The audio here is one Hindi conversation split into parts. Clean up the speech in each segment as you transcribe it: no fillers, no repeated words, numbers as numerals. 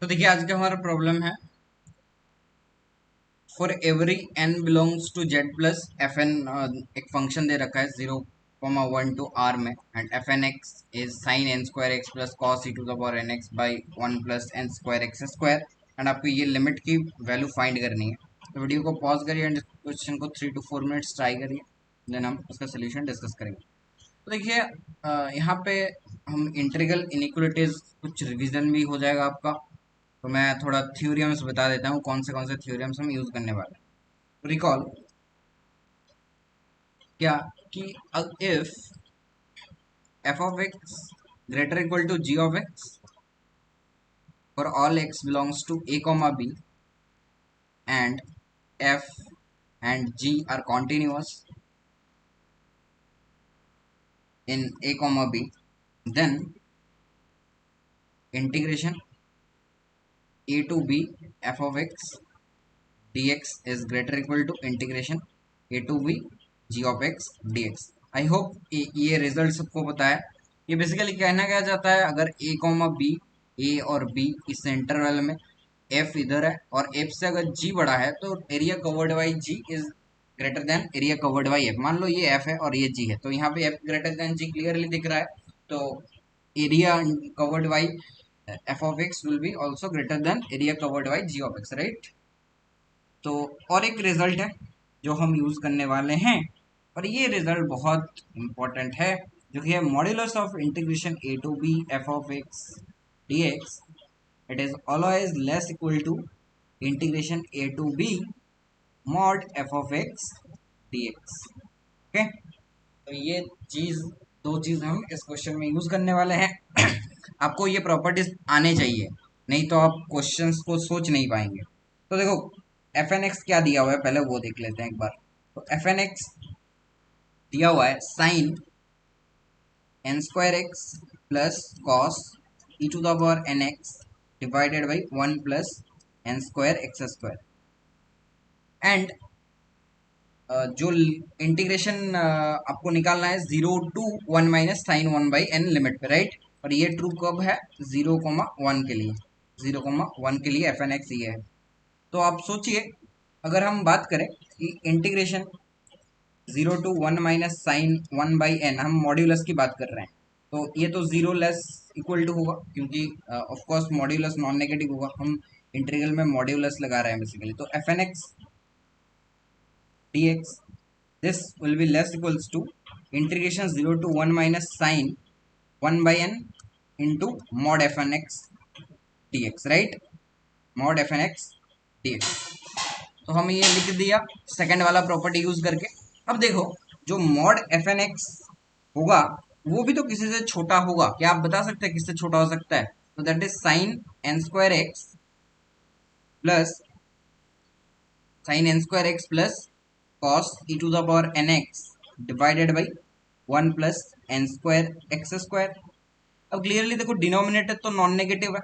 तो देखिए आज का हमारा प्रॉब्लम है for every n belongs to z plus F N. एक फंक्शन दे रखा है 0, 1 टू r में and F N X is sine N square X plus cos E to the power N X by 1 plus N square X square and आपको ये लिमिट की वैल्यू फाइंड करनी है। तो वीडियो को पॉज करिए एंड क्वेश्चन को 3 to 4 मिनट्स ट्राई करिए, देन हम उसका सोल्यूशन डिस्कस करेंगे। तो देखिए यहाँ पे हम इंटीग्रल इनइक्वालिटीज कुछ रिवीजन भी हो जाएगा आपका। तो मैं थोड़ा थ्योरम्स बता देता हूँ कौन से थ्योरम्स हम यूज करने वाले हैं। रिकॉल क्या कि if F of X greater equal to G of X for all X belongs to A comma B and F and G are continuous in A comma B, then integration a to b f of x dx is greater equal to integration a to b g of x dx। I hope ये रिजल्ट सबको पता है। ये बेसिकली कहना क्या जाता है, अगर a कॉमा बी, ए और b इस इंटरवल में f इधर है और f से अगर g बड़ा है तो area covered by g is greater than area covered by f। मान लो ये f है और ये g है, तो यहाँ पे f greater than g clearly दिख रहा है, तो area covered by f of x will be also greater than area covered by g of x, right। तो और एक रिजल्ट है जो हम यूज करने वाले हैं और ये रिजल्ट बहुत इंपॉर्टेंट है, जो कि है modulus of integration a to b f of x dx it is always less equal to integration a to b mod f of x dx। Okay, तो ये चीज दो चीज हम इस क्वेश्चन में यूज करने वाले हैं। आपको ये प्रॉपर्टीज आने चाहिए, नहीं तो आप क्वेश्चंस को सोच नहीं पाएंगे। तो देखो एफ एन एक्स क्या दिया हुआ है, पहले वो देख लेते हैं एक बार। तो एफ एन एक्स दिया हुआ है sine N square X plus cos E to the power N X divided by 1 plus N square X square and जो इंटीग्रेशन आपको निकालना है 0 to 1 minus sine 1 by N limit पे, राइट। और ये ट्रू कब है 0, 1 के लिए, 0, 1 के लिए एफ एन एक्स ये है। तो आप सोचिए अगर हम बात करें कि integration 0 to 1 minus sine 1 by N, हम मॉड्यूलस की बात कर रहे हैं, तो ये तो जीरो लेस इक्वल टू होगा क्योंकि of course modulus non negative होगा। हम इंटीग्रल में मॉड्यूलस लगा रहे हैं बेसिकली, तो F N X dx this will be less equals to integration 0 to 1 minus sine 1 by n into mod fn x dx, right, mod fn x dx। तो हम ये लिख दिया सेकंड वाला प्रॉपर्टी यूज करके। अब देखो जो mod fn x होगा वो भी तो किसी से छोटा होगा, क्या आप बता सकते हैं किससे छोटा हो सकता है? तो that is sine N square X plus sine N square X plus cos e to the power nx divided by 1 plus N square X square. अब क्लियरली देखो डिनोमिनेटर तो नॉन नेगेटिव है,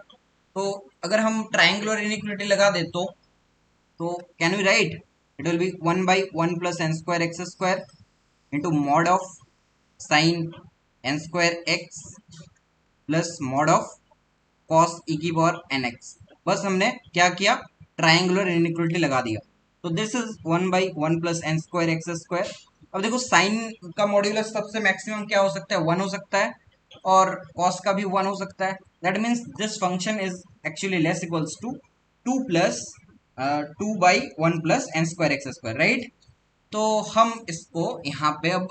तो अगर हम ट्राइंगुलर इनइक्वालिटी लगा दे तो can we write it will be 1 by 1 plus N square X square into mod of sine N square X plus mod of cos ई की पावर एन एक्स। बस हमने क्या किया, ट्राइंगुलर इनइक्वालिटी लगा दिया। तो this is 1 by 1 plus N square X square. अब देखो साइन का मॉड्यूलस सबसे मैक्सिमम क्या हो सकता है, 1 हो सकता है, और कॉस का भी 1 हो सकता है। That means this function is actually less equals to 2 plus 2 by 1 plus N square X square, right. तो हम इसको यहाँ पे अब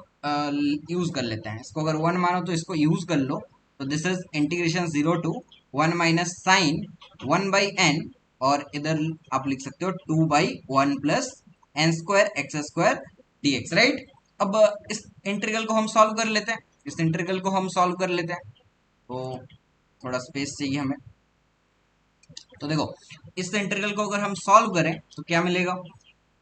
यूज कर लेते हैं। इसको अगर 1 मानो तो इसको यूज कर लो, तो this is integration 0 to 1 minus sine 1 by N, और इधर आप लिख सकते हो 2 by 1 plus N square X square dx, right. अब इस इंटीग्रल को हम सॉल्व कर लेते हैं, इस इंटीग्रल को हम सॉल्व कर लेते हैं। तो थोड़ा स्पेस चाहिए हमें। तो देखो इस इंटीग्रल को अगर हम सॉल्व करें तो क्या मिलेगा,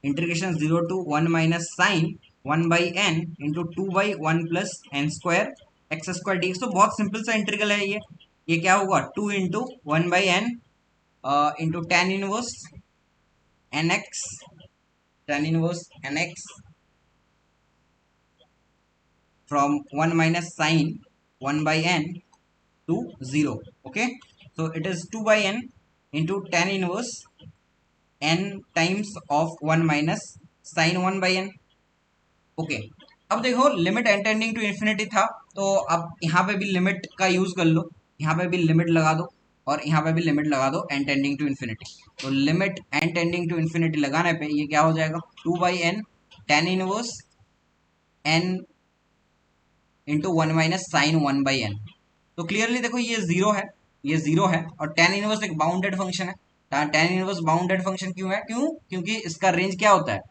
integration 0 to 1 minus sine 1 by N into 2 by 1 plus N square X square DX. तो बहुत सिंपल सा इंटीग्रल है ये क्या होगा 2 into 1 by N into tan inverse N X from 1 minus sine 1 by N to 0। okay, so it is 2 by n into tan inverse n times of 1 minus sine 1 by N. Okay, अब देखो limit N tending to infinity था, तो अब यहाँ पे भी लिमिट का यूज कर लो, यहाँ पे भी लिमिट लगा दो और यहाँ पे भी लिमिट लगा दो एन टेंडिंग टू इन्फिनिटी। तो limit N tending to infinity लगाने पे ये क्या हो जाएगा, 2/n tan inverse n into 1 minus sine 1/n। तो क्लियरली देखो ये जीरो है, ये जीरो है, और टेन इनवर्स एक बाउंडेड फंक्शन है। टेन इनवर्स बाउंडेड फंक्शन क्यों है, क्योंकि इसका रेंज क्या होता है,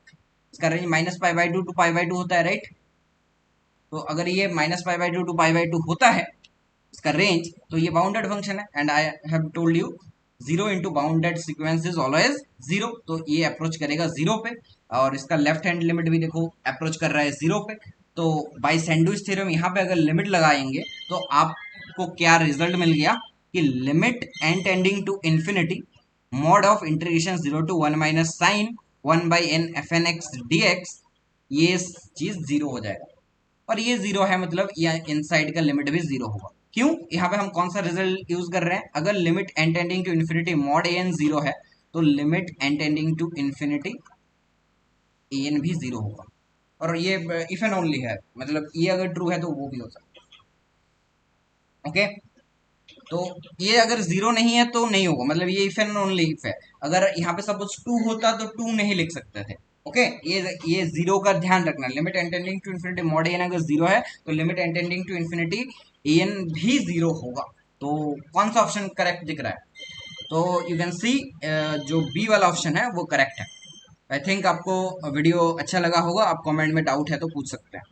इसका रेंज -π/2 टू π/2 होता है, राइट। तो अगर ये -π/2 टू π/2 होता है इसका रेंज, तो ये बाउंडेड फंक्शन है। And I have told you zero into bounded sequence is always zero. तो ये अप्रोच करेगा जीरो पे, और इसका लेफ्ट हैंड लिमिट भी देखो अप्रोच कर रहा है जीरो पे। तो बाई सैंडविच थ्योरम यहाँ पे अगर लिमिट लगाएंगे तो आपको क्या रिजल्ट मिल गया कि limit N tending to infinity mod of integration 0 to 1 minus sine 1/n fn(x) dx, ये चीज जीरो हो जाएगा। और ये जीरो है मतलब ये इनसाइड का लिमिट भी जीरो होगा। क्यों, यहाँ पे हम कौन सा रिजल्ट यूज कर रहे हैं, अगर limit N tending to infinity mod an zero है तो limit N tending to infinity an भी जीरो होगा। और ये इफ एंड ओनली है, मतलब ये अगर ट्रू है तो वो भी हो सकता है। ओके, तो ये अगर जीरो नहीं है तो नहीं होगा, मतलब ये इफ एंड ओनली इफ है। अगर यहाँ पे सपोज टू होता तो टू नहीं लिख सकते थे। ओके, ये जीरो का ध्यान रखना, limit n tending to infinity mod n अगर जीरो है तो limit n tending to infinity n भी जीरो होगा। तो कौन सा ऑप्शन करेक्ट दिख रहा है, तो यू कैन सी जो बी वाला ऑप्शन है वो करेक्ट है। आई थिंक आपको वीडियो अच्छा लगा होगा, आप कमेंट में डाउट है तो पूछ सकते हैं।